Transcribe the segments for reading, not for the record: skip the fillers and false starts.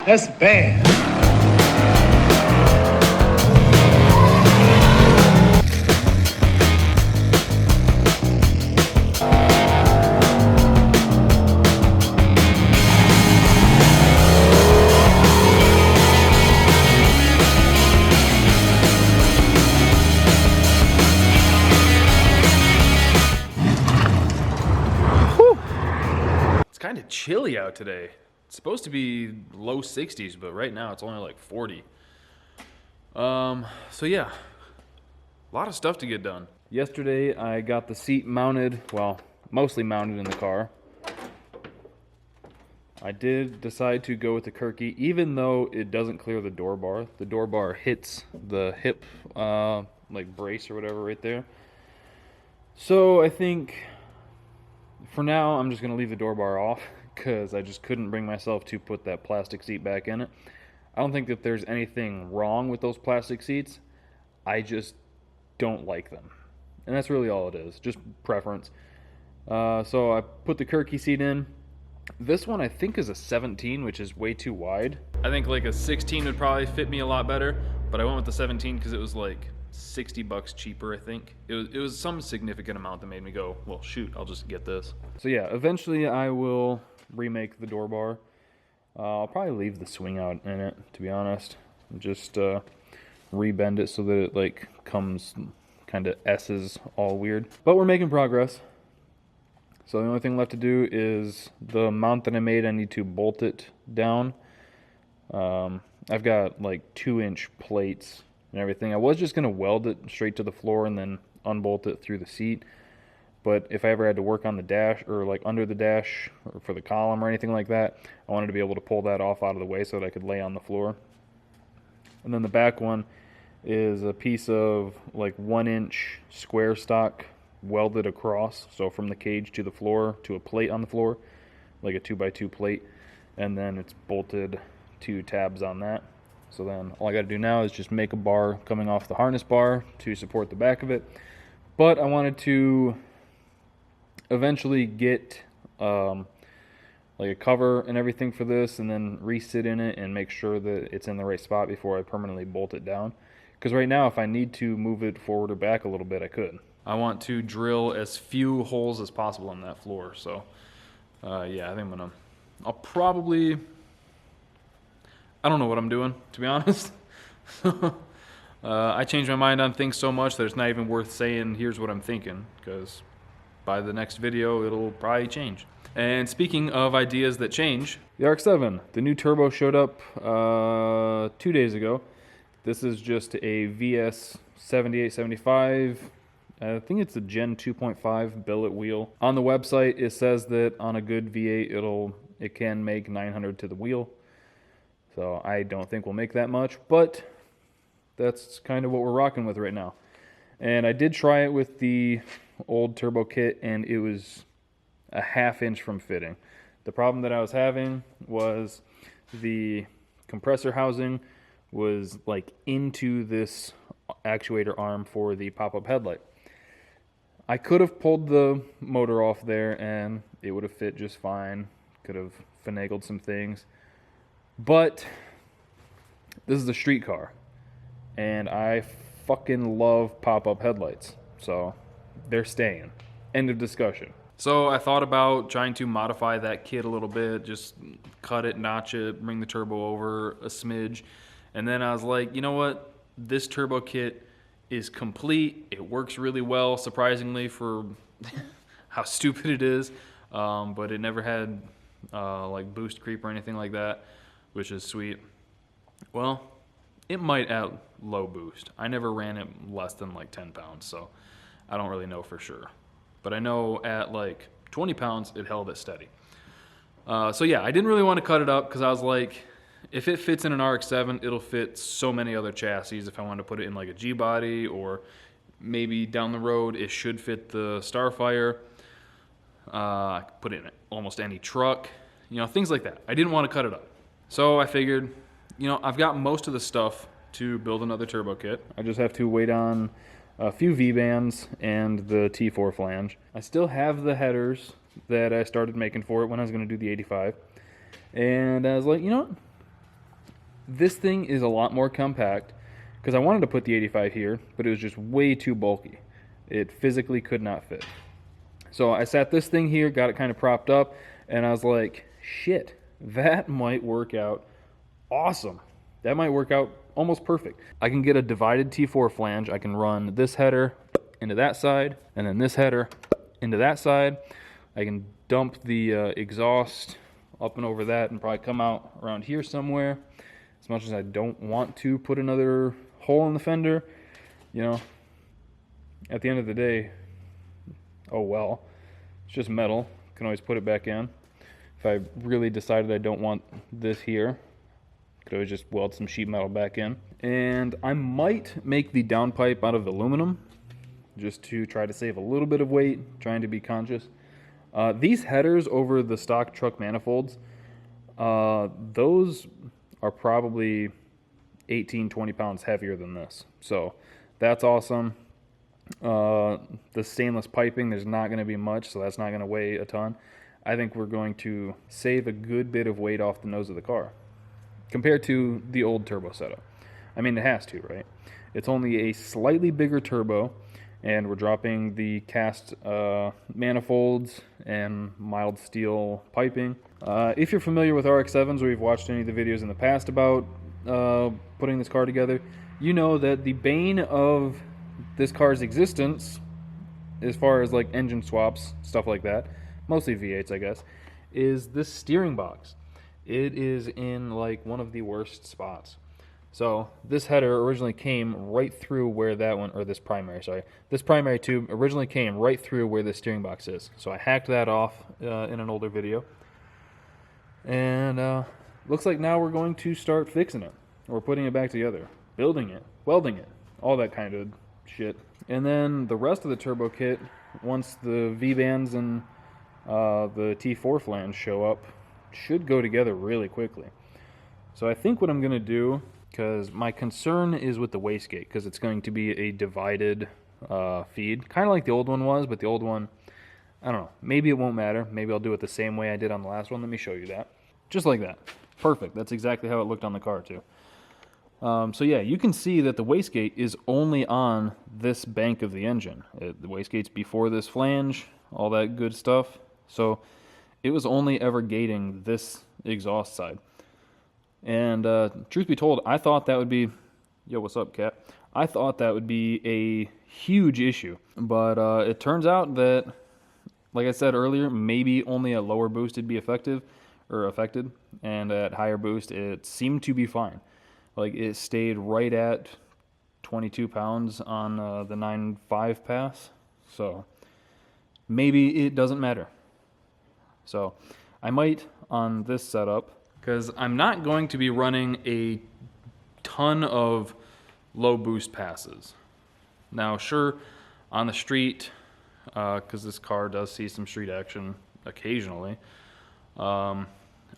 That's bad. It's kind of chilly out today. It's supposed to be low 60s, but right now it's only like 40. So yeah, a lot of stuff to get done. Yesterday I got the seat mounted, well, mostly mounted in the car. I did decide to go with the Kirky, even though it doesn't clear the door bar. The door bar hits the hip, like brace or whatever right there. So I think for now I'm just going to leave the door bar off because I just couldn't bring myself to put that plastic seat back in it. I don't think that there's anything wrong with those plastic seats. I just don't like them. And that's really all it is, just preference. So I put the Kirky seat in. This one I think is a 17, which is way too wide. I think like a 16 would probably fit me a lot better, but I went with the 17 because it was like $60 cheaper, I think. It was some significant amount that made me go, well, shoot, I'll just get this. So yeah, eventually I will remake the door bar. I'll probably leave the swing out in it, to be honest. Just rebend it so that it like comes kind of S's all weird. But we're making progress. So the only thing left to do is the mount that I made, I need to bolt it down. I've got like 2-inch plates and everything. I was just going to weld it straight to the floor and then unbolt it through the seat. But if I ever had to work on the dash or like under the dash or for the column or anything like that, I wanted to be able to pull that off out of the way so that I could lay on the floor. And then the back one is a piece of like 1-inch square stock welded across, so from the cage to the floor to a plate on the floor, like a 2x2 plate, and then it's bolted 2 tabs on that. So then all I got to do now is just make a bar coming off the harness bar to support the back of it. But I wanted to eventually get like a cover and everything for this, and then resit in it and make sure that it's in the right spot before I permanently bolt it down. Because right now, if I need to move it forward or back a little bit, I could. I want to drill as few holes as possible on that floor. So yeah, I think I'll probably, I don't know what I'm doing, to be honest. I change my mind on things so much that it's not even worth saying here's what I'm thinking, because by the next video it'll probably change. And speaking of ideas that change, the RX-7, the new turbo showed up 2 days ago. This is just a VS 7875. I think it's a Gen 2.5 billet wheel. On the website, it says that on a good V8, it can make 900 to the wheel. So I don't think we'll make that much, but that's kind of what we're rocking with right now. And I did try it with the old turbo kit, and it was a 1/2 inch from fitting. The problem that I was having was the compressor housing was like into this actuator arm for the pop-up headlight. I could have pulled the motor off there and it would have fit just fine. Could have finagled some things. But this is a street car, and I fucking love pop-up headlights. So they're staying. End of discussion. So I thought about trying to modify that kit a little bit, just cut it, notch it, bring the turbo over a smidge. And then I was like, you know what? This turbo kit is complete. It works really well, surprisingly, for how stupid it is. But it never had like boost creep or anything like that, which is sweet. Well, it might at low boost. I never ran it less than like 10 pounds, so I don't really know for sure. But I know at like 20 pounds, it held it steady. So yeah, I didn't really want to cut it up because I was like, if it fits in an RX-7, it'll fit so many other chassis. If I wanted to put it in like a G-body, or maybe down the road, it should fit the Starfire. I could put it in almost any truck, you know, things like that. I didn't want to cut it up. So I figured, you know, I've got most of the stuff to build another turbo kit. I just have to wait on a few V-bands and the T4 flange. I still have the headers that I started making for it when I was going to do the 85. And I was like, you know what? This thing is a lot more compact because I wanted to put the 85 here, but it was just way too bulky. It physically could not fit. So I sat this thing here, got it kind of propped up, and I was like, shit, that might work out awesome. That might work out almost perfect. I can get a divided T4 flange. I can run this header into that side, and then this header into that side. I can dump the exhaust up and over that and probably come out around here somewhere. As much as I don't want to put another hole in the fender, you know, at the end of the day, oh well, it's just metal. Can always put it back in. If I really decided I don't want this here, could always just weld some sheet metal back in. And I might make the downpipe out of aluminum, just to try to save a little bit of weight, trying to be conscious. These headers over the stock truck manifolds, those are probably 18, 20 pounds heavier than this. So that's awesome. The stainless piping, there's not going to be much, so that's not going to weigh a ton. I think we're going to save a good bit of weight off the nose of the car compared to the old turbo setup. I mean, it has to, right? It's only a slightly bigger turbo, and we're dropping the cast manifolds and mild steel piping. If you're familiar with RX-7s or you've watched any of the videos in the past about putting this car together, you know that the bane of this car's existence, as far as like engine swaps, stuff like that, mostly V8s I guess, is this steering box. It is in like one of the worst spots. So this header originally came right through where that one, or this primary tube originally came right through where the steering box is. So I hacked that off in an older video. And looks like now we're going to start fixing it. We're putting it back together, building it, welding it, all that kind of shit. And then the rest of the turbo kit, once the V-bands and the T4 flange show up, should go together really quickly. So I think what I'm going to do, because my concern is with the wastegate, because it's going to be a divided feed, kind of like the old one was, but the old one, I don't know, maybe it won't matter. Maybe I'll do it the same way I did on the last one. Let me show you that. Just like that. Perfect. That's exactly how it looked on the car too. So yeah, you can see that the wastegate is only on this bank of the engine. The wastegate's before this flange, all that good stuff. So it was only ever gating this exhaust side. And truth be told, I thought that would be, yo, what's up, Cat? I thought that would be a huge issue. But it turns out that, like I said earlier, maybe only at lower boost it'd be affected, and at higher boost it seemed to be fine. Like it stayed right at 22 pounds on the 9.5 pass, so maybe it doesn't matter. So I might on this setup, because I'm not going to be running a ton of low boost passes. Now sure, on the street, because this car does see some street action occasionally, on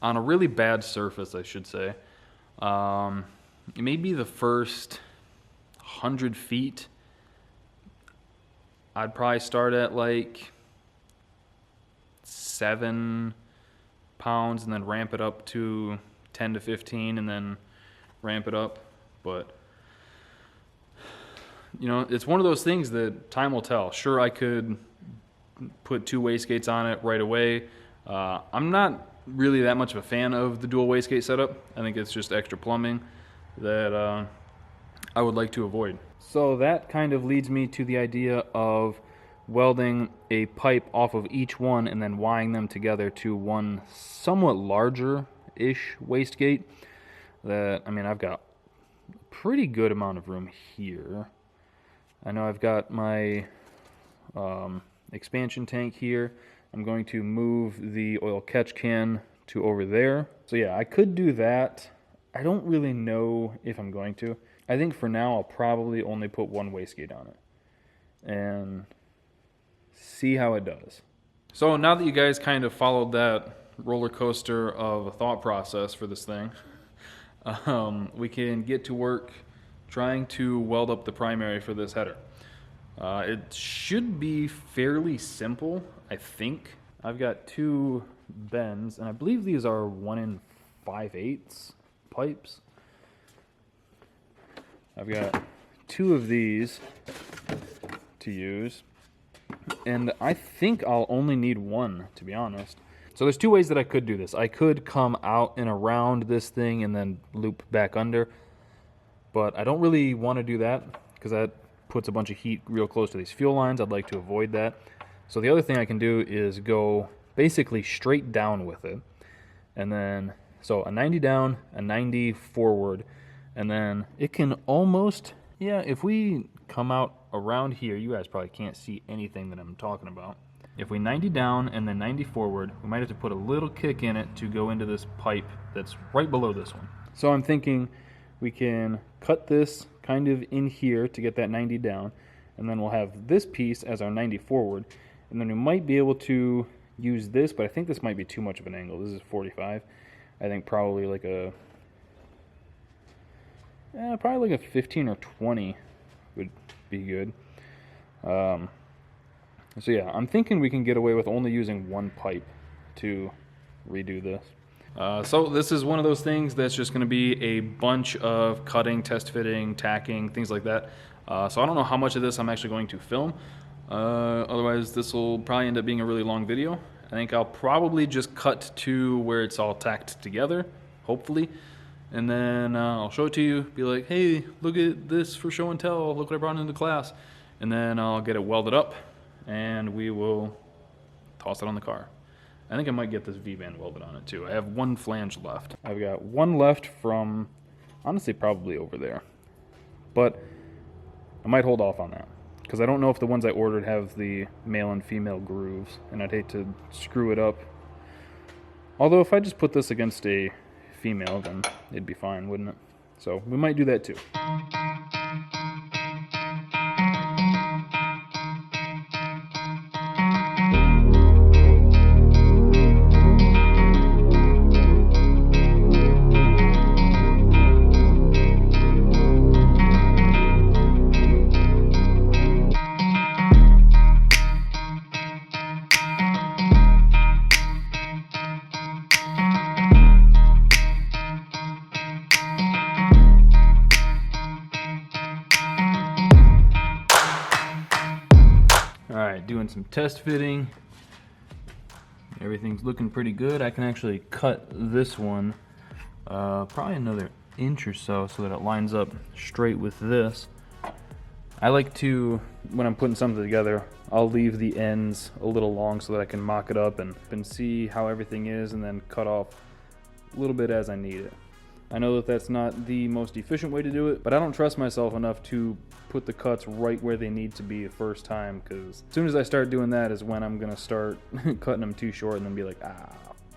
a really bad surface I should say, maybe the first 100 feet I'd probably start at like 7 pounds and then ramp it up to 10 to 15 and then ramp it up. But you know, it's one of those things that time will tell. Sure, I could put 2 wastegates on it right away. I'm not really that much of a fan of the dual wastegate setup. I think it's just extra plumbing that I would like to avoid. So that kind of leads me to the idea of welding a pipe off of each one and then wiring them together to one somewhat larger-ish wastegate. That, I mean, I've got a pretty good amount of room here. I know I've got my expansion tank here. I'm going to move the oil catch can to over there. So yeah, I could do that. I don't really know if I'm going to. I think for now I'll probably only put 1 wastegate on it and see how it does. So now that you guys kind of followed that roller coaster of a thought process for this thing, we can get to work trying to weld up the primary for this header. It should be fairly simple, I think. I've got 2 bends, and I believe these are 1 5/8 pipes. I've got 2 of these to use, and I think I'll only need 1, to be honest. So there's 2 ways that I could do this. I could come out and around this thing and then loop back under, but I don't really want to do that because that puts a bunch of heat real close to these fuel lines. I'd like to avoid that. So the other thing I can do is go basically straight down with it, and then so a 90 down, a 90 forward, and then it can almost, yeah, if we come out around here, you guys probably can't see anything that I'm talking about. If we 90 down and then 90 forward, we might have to put a little kick in it to go into this pipe that's right below this one. So I'm thinking we can cut this kind of in here to get that 90 down, and then we'll have this piece as our 90 forward, and then we might be able to use this, but I think this might be too much of an angle. This is 45. I think probably like a 15 or 20 would be good. So yeah, I'm thinking we can get away with only using 1 pipe to redo this. So this is one of those things that's just going to be a bunch of cutting, test fitting, tacking, things like that. So I don't know how much of this I'm actually going to film. Otherwise, this will probably end up being a really long video. I think I'll probably just cut to where it's all tacked together, hopefully. And then I'll show it to you, be like, hey, look at this for show and tell. Look what I brought into class. And then I'll get it welded up, and we will toss it on the car. I think I might get this V-band welded on it too. I have 1 flange left. I've got 1 left from, honestly, probably over there. But I might hold off on that, because I don't know if the ones I ordered have the male and female grooves, and I'd hate to screw it up. Although if I just put this against a female, then it'd be fine, wouldn't it? So we might do that too. Alright, doing some test fitting. Everything's looking pretty good. I can actually cut this one probably another inch or so that it lines up straight with this. I like to, when I'm putting something together, I'll leave the ends a little long so that I can mock it up and see how everything is, and then cut off a little bit as I need it. I know that that's not the most efficient way to do it, but I don't trust myself enough to put the cuts right where they need to be the first time, because as soon as I start doing that is when I'm going to start cutting them too short and then be like, ah,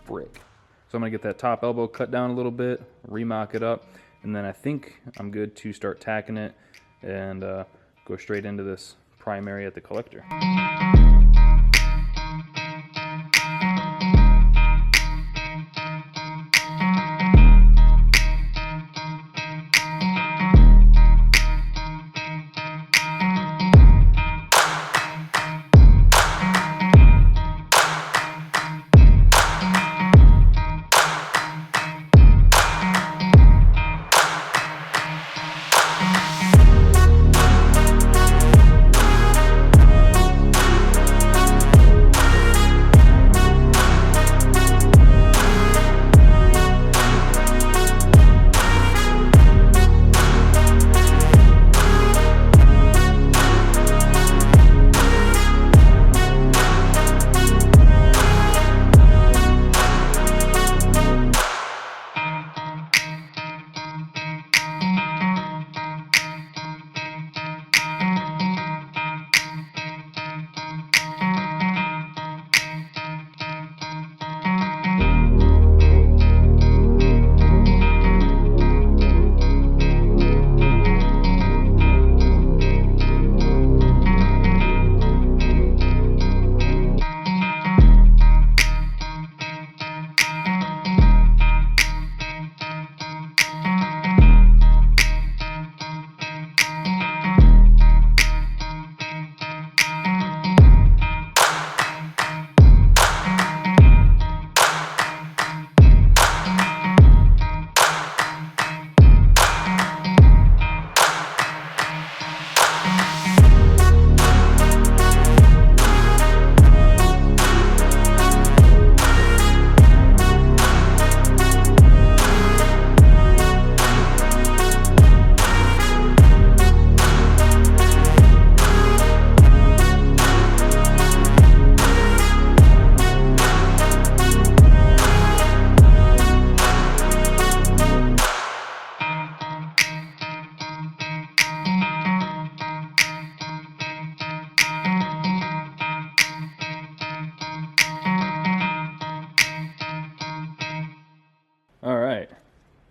frick. So I'm going to get that top elbow cut down a little bit, remock it up, and then I think I'm good to start tacking it and go straight into this primary at the collector.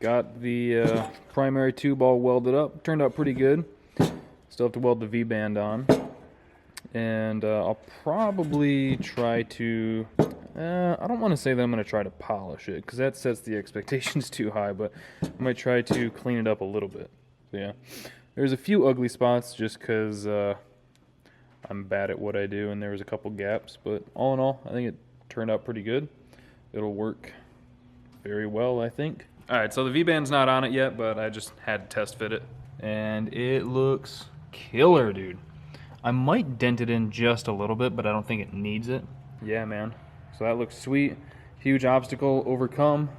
got the primary tube all welded up. Turned out pretty good. Still have to weld the V-band on. And I'll probably try to... I don't want to say that I'm going to try to polish it, because that sets the expectations too high, but I might try to clean it up a little bit. So yeah, there's a few ugly spots just because I'm bad at what I do, and there was a couple gaps, but all in all, I think it turned out pretty good. It'll work very well, I think. Alright, so the V-band's not on it yet, but I just had to test fit it. And it looks killer, dude. I might dent it in just a little bit, but I don't think it needs it. Yeah, man. So that looks sweet. Huge obstacle overcome.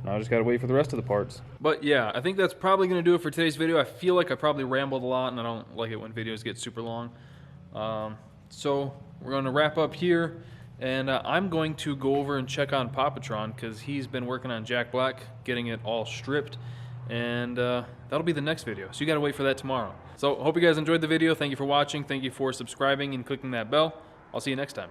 Now I just gotta wait for the rest of the parts. But yeah, I think that's probably gonna do it for today's video. I feel like I probably rambled a lot, and I don't like it when videos get super long. So we're gonna wrap up here, and I'm going to go over and check on Papatron, because he's been working on Jack Black, getting it all stripped, and that'll be the next video. So you gotta wait for that tomorrow. So hope you guys enjoyed the video. Thank you for watching. Thank you for subscribing and clicking that bell. I'll see you next time.